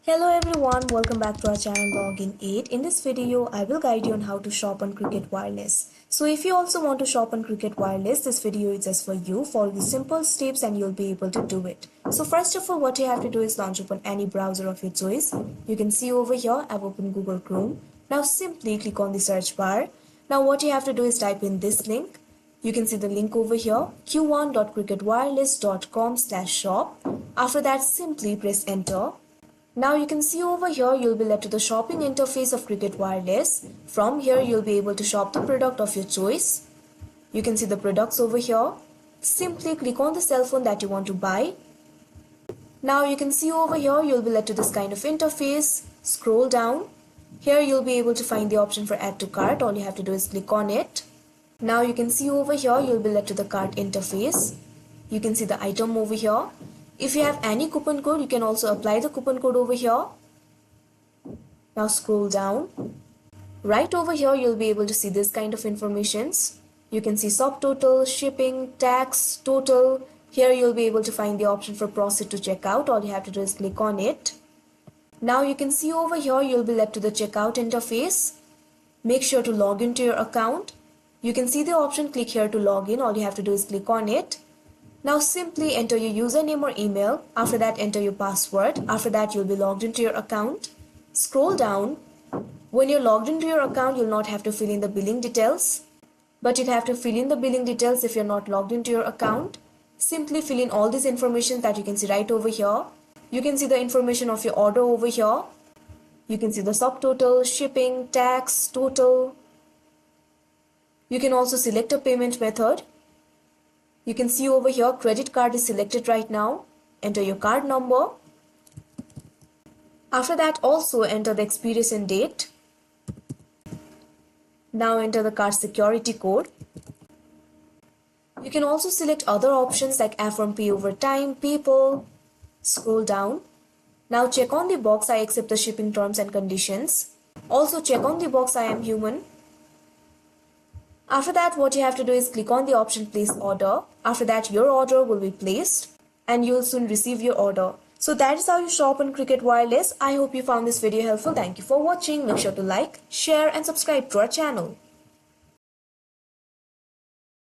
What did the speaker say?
Hello everyone, welcome back to our channel Login 8. In this video, I will guide you on how to shop on Cricket Wireless. So if you also want to shop on Cricket Wireless, this video is just for you. Follow the simple steps and you'll be able to do it. So first of all, what you have to do is launch open any browser of your choice. You can see over here, I've opened Google Chrome. Now simply click on the search bar. Now what you have to do is type in this link. You can see the link over here, q1.cricketwireless.com/shop. After that, simply press enter. Now you can see over here you'll be led to the shopping interface of Cricket Wireless. From here you'll be able to shop the product of your choice. You can see the products over here. Simply click on the cell phone that you want to buy. Now you can see over here you'll be led to this kind of interface. Scroll down. Here you'll be able to find the option for add to cart. All you have to do is click on it. Now you can see over here you'll be led to the cart interface. You can see the item over here. If you have any coupon code, you can also apply the coupon code over here. Now scroll down. Right over here, you'll be able to see this kind of informations. You can see subtotal, shipping, tax, total. Here you'll be able to find the option for proceed to checkout. All you have to do is click on it. Now you can see over here, you'll be led to the checkout interface. Make sure to log into your account. You can see the option click here to log in. All you have to do is click on it. Now simply enter your username or email. After that, enter your password. After that, you'll be logged into your account. Scroll down. When you're logged into your account, you'll not have to fill in the billing details. But you'll have to fill in the billing details if you're not logged into your account. Simply fill in all this information that you can see right over here. You can see the information of your order over here. You can see the subtotal, shipping, tax, total. You can also select a payment method. You can see over here credit card is selected right now. Enter your card number. After that, also enter the expiration date. Now enter the card security code. You can also select other options like affirm pay over time, PayPal. Scroll down. Now check on the box I accept the shipping terms and conditions. Also check on the box I am human. After that, what you have to do is click on the option place order. After that, your order will be placed and you'll soon receive your order. So that is how you shop on Cricket Wireless. I hope you found this video helpful. Thank you for watching. Make sure to like, share and subscribe to our channel.